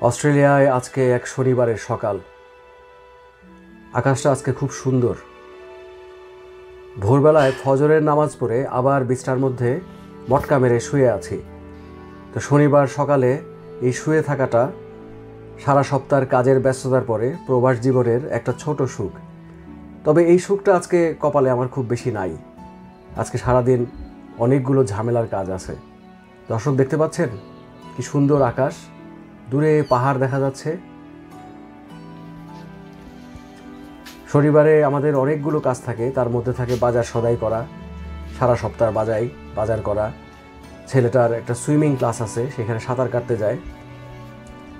অস্ট্রেলিয়ায় আজকে এক শনিবারের সকাল। আকাশটা আজকে খুব সুন্দর। ভোরবেলায় ফজরের নামাজ পড়ে আবার বিছানার মধ্যে মটকা মেরে শুয়ে আছি। তো শনিবার সকালে এই শুয়ে থাকাটা সারা সপ্তাহের কাজের ব্যস্ততার পরে প্রবাস জীবনের একটা ছোট সুখ। তবে এই সুখটা আজকে কপালে আমার খুব বেশি নাই। আজকে সারাদিন অনেকগুলো ঝামেলার কাজ আছে। দর্শক দেখতে পাচ্ছেন কি সুন্দর আকাশ, দূরে পাহাড় দেখা যাচ্ছে। শনিবারে আমাদের অনেকগুলো কাজ থাকে, তার মধ্যে থাকে বাজার সদাই করা, সারা সপ্তাহ বাজার করা। ছেলেটার একটা সুইমিং ক্লাস আছে, সেখানে সাঁতার কাটতে যায়।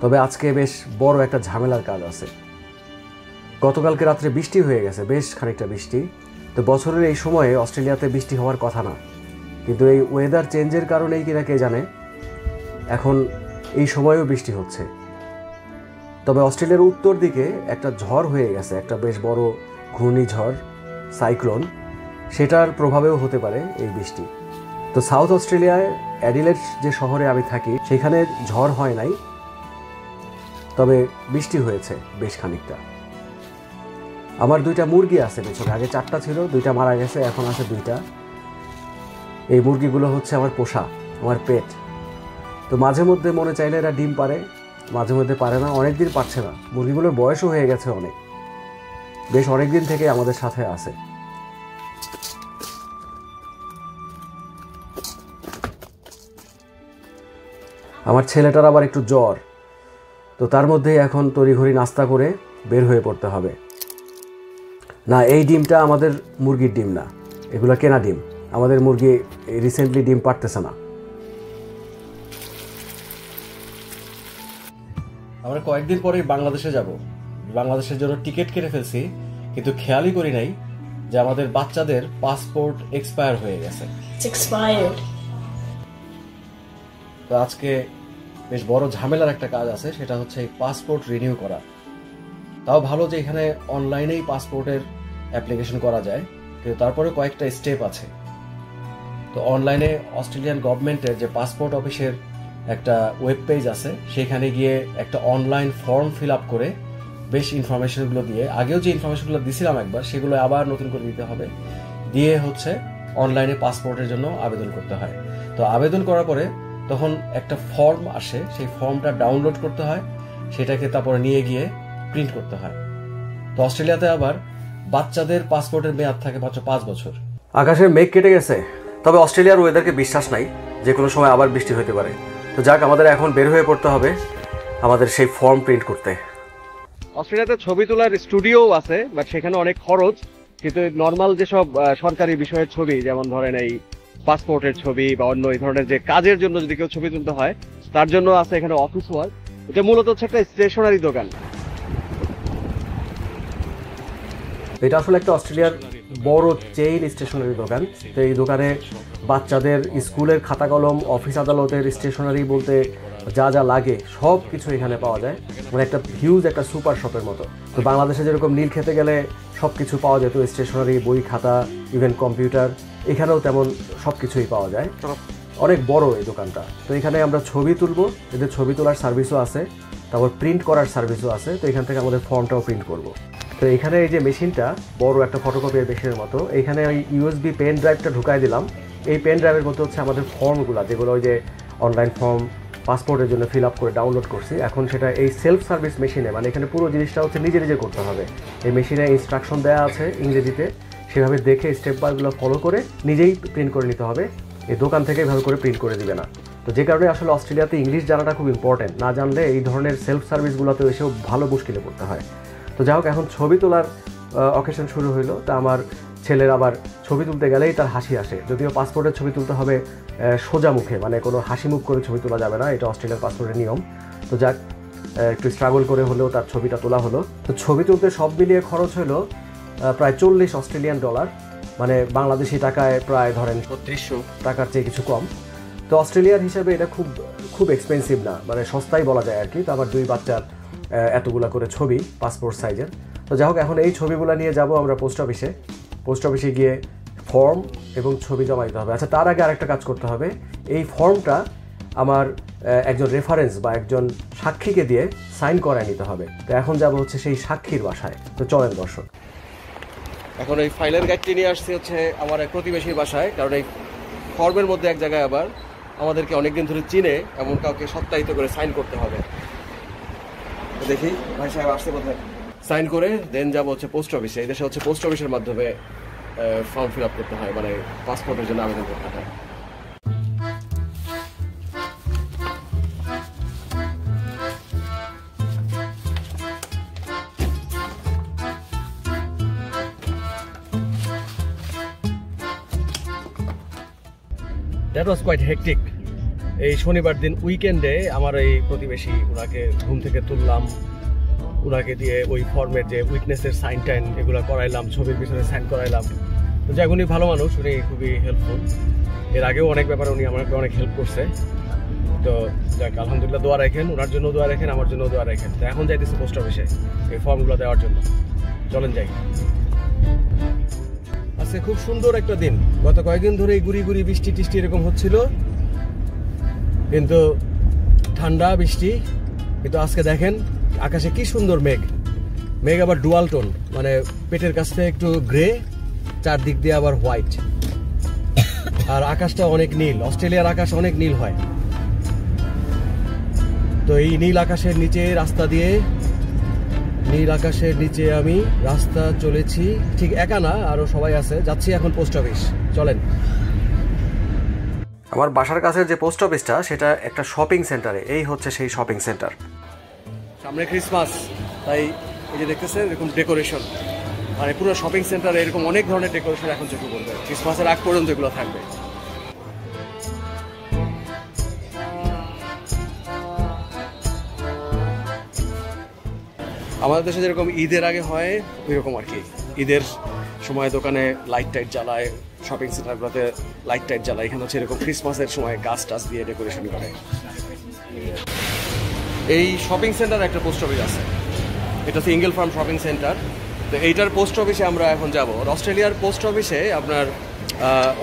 তবে আজকে বেশ বড় একটা ঝামেলার কাজ আছে। গতকালকে রাত্রে বৃষ্টি হয়ে গেছে, বেশ খানিকটা বৃষ্টি। তো বছরের এই সময়ে অস্ট্রেলিয়াতে বৃষ্টি হওয়ার কথা না, কিন্তু এই ওয়েদার চেঞ্জের কারণেই কিনা কে জানে এখন এই সময়েও বৃষ্টি হচ্ছে। তবে অস্ট্রেলিয়ার উত্তর দিকে একটা ঝড় হয়ে গেছে, একটা বেশ বড় ঘূর্ণিঝড়, সাইক্লোন, সেটার প্রভাবেও হতে পারে এই বৃষ্টি। তো সাউথ অস্ট্রেলিয়ায় অ্যাডিলেড যে শহরে আমি থাকি সেখানে ঝড় হয় নাই, তবে বৃষ্টি হয়েছে বেশ খানিকটা। আমার 2টা মুরগি আছে পেছনে, আগে 4টা ছিল, 2টা মারা গেছে, এখন আছে 2টা। এই মুরগিগুলো হচ্ছে আমার পোষা, আমার পেট। তো মাঝে মধ্যে মনে চাইলে এরা ডিম পারে, মাঝে মধ্যে পারে না, অনেকদিন পারছে না। মুরগিগুলোর বয়সও হয়ে গেছে অনেক, বেশ অনেকদিন থেকে আমাদের সাথে আছে। আমার ছেলেটার আবার একটু জ্বর, তো তার মধ্যে এখন তড়িঘড়ি নাস্তা করে বের হয়ে পড়তে হবে। না, এই ডিমটা আমাদের মুরগির ডিম না, এগুলো কেনা ডিম। আমাদের মুরগি রিসেন্টলি ডিম পারতেছে না। আমরা কয়েকদিন পরে বাংলাদেশে যাব। বাংলাদেশের জন্য টিকিট কেটে ফেলছি, কিন্তু খেয়ালই করি নাই যে আমাদের বাচ্চাদের পাসপোর্ট এক্সপায়ার হয়ে গেছে। তো আজকে বেশ বড় ঝামেলার একটা কাজ আছে, সেটা হচ্ছে পাসপোর্ট রিনিউ করা। তাও ভালো যে এখানে অনলাইনেই পাসপোর্টের অ্যাপ্লিকেশন করা যায়, কিন্তু তারপরে কয়েকটা স্টেপ আছে। তো অনলাইনে অস্ট্রেলিয়ান গভর্নমেন্টের যে পাসপোর্ট অফিসের একটা ওয়েব পেজ আছে, সেখানে গিয়ে একটা অনলাইন ফর্ম ফিল আপ করে বেশ ইনফরমেশনগুলো দিয়ে, আগেও যে ইনফরমেশনগুলো দিছিলাম একবার, সেগুলো আবার নতুন করে দিতে হবে। দিয়ে হচ্ছে অনলাইনে পাসপোর্টের জন্য আবেদন করতে হয়। তো আবেদন করার পরে তখন একটা ফর্ম আসে, সেই ফর্মটা ডাউনলোড করতে হয়, সেটাকে তারপরে নিয়ে গিয়ে প্রিন্ট করতে হয়। তো অস্ট্রেলিয়াতে আবার বাচ্চাদের পাসপোর্টের মেয়াদ থাকে মাত্র 5 বছর। আকাশের মেঘ কেটে গেছে, তবে অস্ট্রেলিয়ার ওয়েদারকে বিশ্বাস নাই, যে কোনো সময় আবার বৃষ্টি হতে পারে। তো যাক, আমাদের এখন বের হয়ে পড়তে হবে আমাদের সেই ফর্ম প্রিন্ট করতে। অস্ট্রেলিয়াতে ছবি তোলার স্টুডিও আছে, বাট সেখানে অনেক খরচ। কিন্তু নর্মাল যেসব সরকারি বিষয়ের ছবি, যেমন ধরেন এই পাসপোর্টের ছবি বা অন্য এই ধরনের যে কাজের জন্য যদি কেউ ছবি তুলতে হয়, তার জন্য আছে এখানে অফিস ওয়ার্ক। এটা মূলত হচ্ছে একটা স্টেশনারি দোকান। এটা আসলে একটা অস্ট্রেলিয়ার বড় চেইন স্টেশনারি দোকান। তো এই দোকানে বাচ্চাদের স্কুলের খাতা কলম, অফিস আদালতের স্টেশনারি বলতে যা যা লাগে সব কিছু এখানে পাওয়া যায়। মানে একটা হিউজ একটা সুপার শপের মতো। তো বাংলাদেশে যেরকম নীল খেতে গেলে সব কিছু পাওয়া যেত, স্টেশনারি, বই, খাতা, ইভেন কম্পিউটার, এখানেও তেমন সব কিছুই পাওয়া যায়। অনেক বড় এই দোকানটা। তো এখানে আমরা ছবি তুলবো, এদের ছবি তোলার সার্ভিসও আছে, তারপর প্রিন্ট করার সার্ভিসও আছে। তো এখান থেকে আমাদের ফর্মটাও প্রিন্ট করবো। তো এখানে এই যে মেশিনটা, বড় একটা ফটোকপির মেশিনের মতো, এইখানে ওই ইউএসবি পেন ড্রাইভটা ঢুকাই দিলাম। এই পেন ড্রাইভের মধ্যে হচ্ছে আমাদের ফর্মগুলো, যেগুলো ওই যে অনলাইন ফর্ম পাসপোর্টের জন্য ফিল আপ করে ডাউনলোড করছি, এখন সেটা এই সেলফ সার্ভিস মেশিনে, মানে এখানে পুরো জিনিসটা হচ্ছে নিজে নিজে করতে হবে। এই মেশিনে ইনস্ট্রাকশন দেওয়া আছে ইংরেজিতে, সেভাবে দেখে স্টেপ বাইগুলো ফলো করে নিজেই প্রিন্ট করে নিতে হবে। এই দোকান থেকে এভাবে করে প্রিন্ট করে দিবে না। তো যে কারণে আসলে অস্ট্রেলিয়াতে ইংলিশ জানাটা খুব ইম্পর্টেন্ট। না জানলে এই ধরনের সেলফ সার্ভিসগুলোতে এসেও ভালো মুশকিলে পড়তে হয়। তো যাই হোক, এখন ছবি তোলার অকেশন শুরু হইলো। তা আমার ছেলের আবার ছবি তুলতে গেলেই তার হাসি আসে। যদিও পাসপোর্টের ছবি তুলতে হবে সোজা মুখে, মানে কোনো হাসি মুখ করে ছবি তোলা যাবে না, এটা অস্ট্রেলিয়ার পাসপোর্টের নিয়ম। তো যাক, একটু স্ট্রাগল করে হলেও তার ছবিটা তোলা হলো। তো ছবি তুলতে সব মিলিয়ে খরচ হলো প্রায় 40 অস্ট্রেলিয়ান ডলার, মানে বাংলাদেশি টাকায় প্রায় ধরেন 3200 টাকার চেয়ে কিছু কম। তো অস্ট্রেলিয়ার হিসেবে এটা খুব খুব এক্সপেন্সিভ না, মানে সস্তাই বলা যায় আর কি। তো আমার 2 বাচ্চার এতগুলা করে ছবি পাসপোর্ট সাইজের। তো যাই হোক, এখন এই ছবিগুলো নিয়ে যাব আমরা পোস্ট অফিসে গিয়ে ফর্ম এবং ছবি জমা দিতে হবে। আচ্ছা, তার আগে আরেকটা কাজ করতে হবে। এই ফর্মটা আমার একজন রেফারেন্স বা একজন সাক্ষীকে দিয়ে সাইন করায় নিতে হবে। তো এখন যাব হচ্ছে সেই সাক্ষীর বাসায়। তো চলেন দর্শক। এখন এই ফাইলের গাইডটি নিয়ে আসছি হচ্ছে আমার এক প্রতিবেশীর বাসায়, কারণ এই ফর্মের মধ্যে এক জায়গায় আবার আমাদেরকে অনেকদিন ধরে চিনে এমন কাউকে সত্যায়িত করে সাইন করতে হবে। তো দেখি ভাই সাহেব আসতে কোথায়, সাইন করে দেন যাবো হচ্ছে পোস্ট অফিসে। এই দেশে হচ্ছে পোস্ট অফিসের মাধ্যমে ফর্ম ফিল আপ করতে হয়, মানে পাসপোর্টের জন্য আবেদন করতে হয়। That was quite hectic. এই শনিবার দিন উইকেন্ডে আমার এই প্রতিবেশী, ওনাকে ঘুম থেকে তুললাম, ওনাকে দিয়ে ওই ফর্মের যে উইটনেসের সাইন টাইন এগুলো করাইলাম, ছবির পিছনে সাইন করাইলাম। তো যাক, উনি ভালো মানুষ, উনি খুবই হেল্পফুল। এর আগেও অনেক ব্যাপারে উনি আমাকে অনেক হেল্প করছে। তো যাক, আলহামদুলিল্লাহ, দোয়া রাখেন, ওনার জন্য দোয়া রাখেন, আমার জন্য দোয়া রাখেন। তো এখন যাইতেছি পোস্ট অফিসে এই ফর্মগুলো দেওয়ার জন্য। চলেন যাই। আজকে খুব সুন্দর একটা দিন। গত কয়েকদিন ধরে গুড়ি গুড়ি বৃষ্টি টিষ্টি এরকম হচ্ছিল, কিন্তু ঠান্ডা বৃষ্টি। কিন্তু আজকে দেখেন আকাশে কি সুন্দর মেঘ। মেঘ আবার ডুয়াল টোন, মানে পেটের কাছ থেকে একটু গ্রে, চারদিক দিয়ে আবার হোয়াইট। আর আকাশটা অনেক নীল। অস্ট্রেলিয়ার আকাশ অনেক নীল হয়। তো এই নীল আকাশের নিচে রাস্তা দিয়ে, নীল আকাশের নিচে আমি রাস্তা চলেছি, ঠিক একা না, আরো সবাই আছে। যাচ্ছি এখন পোস্ট অফিস। চলেন। আমার বাসার কাছের যে পোস্ট অফিসটা, সেটা একটা শপিং সেন্টারে। এই হচ্ছে সেই শপিং সেন্টার। সামনে ক্রিসমাস, তাই এই যে দেখতেছেন এরকম ডেকোরেশন, মানে পুরো শপিং সেন্টারে এরকম অনেক ধরনের ডেকোরেশন এখন চোখে পড়বে। ক্রিসমাসের আগ পর্যন্ত এগুলো থাকবে। আমাদের দেশে যেরকম ঈদের আগে হয় ওইরকম আর কি। ঈদের সময় দোকানে লাইট টাইট জ্বালায়, শপিং সেন্টারগুলোতে লাইট টাইট জ্বালায়। এখানে হচ্ছে এরকম ক্রিসমাসের সময় গাছ টাছ দিয়ে ডেকোরেশন করে। এই শপিং সেন্টার একটা পোস্ট অফিস আছে, এটা হচ্ছে ইঙ্গেল ফার্ম শপিং সেন্টার। তো এইটার পোস্ট অফিসে আমরা এখন যাব। অস্ট্রেলিয়ার পোস্ট অফিসে আপনার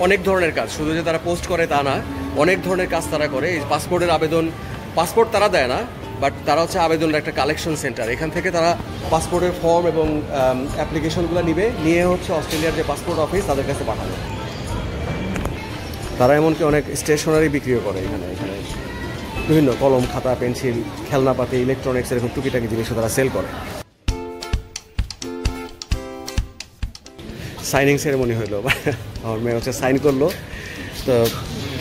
অনেক ধরনের কাজ, শুধু যে তারা পোস্ট করে তা না, অনেক ধরনের কাজ তারা করে। এই পাসপোর্টের আবেদন, পাসপোর্ট তারা দেয় না, বাট তারা হচ্ছে আবেদনের একটা কালেকশন সেন্টার। এখান থেকে তারা পাসপোর্টের ফর্ম এবং অ্যাপ্লিকেশনগুলো নিয়ে হচ্ছে অস্ট্রেলিয়ার যে পাসপোর্ট অফিস তাদের কাছে পাঠাবে। তারা এমনকি অনেক স্টেশনারি বিক্রিও করে এখানে। এখানে বিভিন্ন কলম, খাতা, পেন্সিল, খেলনাপাতি, ইলেকট্রনিক্স এরকম টুকিটাকি জিনিসও তারা সেল করে। সাইনিং সেরেমনি হইলো, আমার মেয়ে হচ্ছে সাইন করলো। তো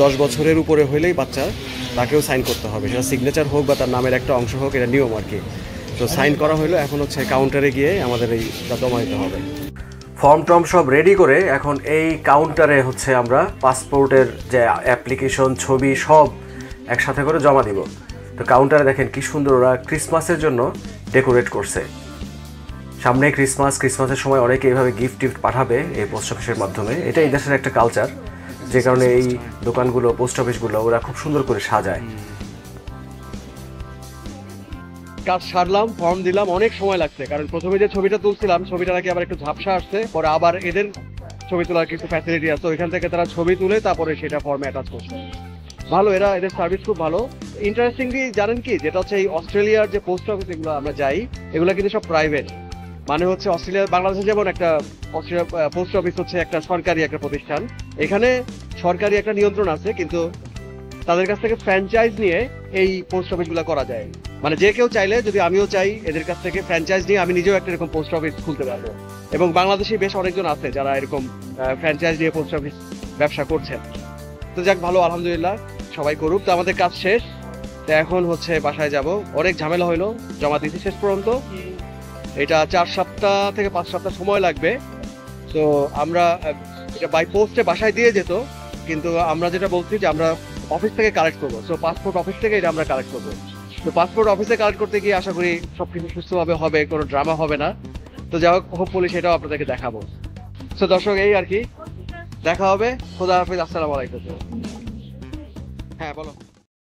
10 বছরের উপরে হইলেই বাচ্চা, তাকেও সাইন করতে হবে, সেটা সিগনেচার হোক বা তার নামের একটা অংশ হোক, এটা নিয়ম আর কি। তো সাইন করা হইলো, এখন হচ্ছে কাউন্টারে গিয়ে আমাদের এইটা জমা দিতে হবে। ফর্ম টর্ম সব রেডি করে এখন এই কাউন্টারে হচ্ছে আমরা পাসপোর্টের যে অ্যাপ্লিকেশন, ছবি সব একসাথে করে জমা দিব। তো কাউন্টারে দেখেন কি সুন্দর ওরা ক্রিসমাসের জন্য ডেকোরেট করছে। সামনে ক্রিসমাসের সময় অনেকে এইভাবে গিফট টিফট পাঠাবে এই পোস্ট অফিসের মাধ্যমে। এটা এই দেশের একটা কালচার, যে কারণে এই দোকানগুলো, পোস্ট অফিসগুলো ওরা খুব সুন্দর করে সাজায়। কাজ সারলাম, ফর্ম দিলাম, অনেক সময় লাগছে, কারণ প্রথমে যে ছবিটা তুলছিলাম ছবিটা নাকি আবার একটু ঝাপসা আসছে। পরে আবার এদের ছবি তোলার কিছু ফ্যাসিলিটি আছে, ওইখান থেকে তারা ছবি তুলে তারপরে সেটা ফর্মে অ্যাটাচ করছে। ভালো, এদের সার্ভিস খুব ভালো। ইন্টারেস্টিংলি জানেন কি, যেটা হচ্ছে এই অস্ট্রেলিয়ার যে পোস্ট অফিস এগুলো আমরা যাই, এগুলো কিন্তু সব প্রাইভেট। মানে হচ্ছে অস্ট্রেলিয়া, বাংলাদেশে যেমন একটা অস্ট্রেলিয়া পোস্ট অফিস হচ্ছে একটা সরকারি একটা প্রতিষ্ঠান, এখানে সরকারি একটা নিয়ন্ত্রণ আছে, কিন্তু তাদের কাছ থেকে ফ্র্যাঞ্চাইজ নিয়ে এই পোস্ট অফিসগুলো করা যায়। মানে যে কেউ চাইলে, যদি আমিও চাই এদের কাছ থেকে ফ্র্যাঞ্চাইজ নিয়ে আমি নিজেও একটা এরকম পোস্ট অফিস খুলতে পারবো। এবং বাংলাদেশে বেশ অনেকজন আছে যারা এরকম ফ্র্যাঞ্চাইজ নিয়ে পোস্ট অফিস ব্যবসা করছেন। তো যাক, ভালো, আলহামদুলিল্লাহ, সবাই করুক। তো আমাদের কাজ শেষ, তো এখন হচ্ছে বাসায় যাব। অনেক ঝামেলা হইলো, জমা দিতে শেষ পর্যন্ত। এটা 4 সপ্তাহ থেকে 5 সপ্তাহ সময় লাগবে। তো আমরা এটা বাই পোস্টে বাসায় দিয়ে যেত, কিন্তু আমরা যেটা বলছি যে আমরা অফিস থেকে কালেক্ট করবো। সো পাসপোর্ট অফিস থেকে এটা আমরা কালেক্ট করবো। তো পাসপোর্ট অফিসে কালেক্ট করতে গিয়ে আশা করি সবকিছু সুস্থভাবে হবে, কোনো ড্রামা হবে না। তো যাই হোক, হোপফুলি সেটাও আপনাদেরকে দেখাবো। তো দর্শক, এই আর কি, দেখা হবে। খোদা হাফিজ, আসসালামু আলাইকুম। হ্যাঁ বলো।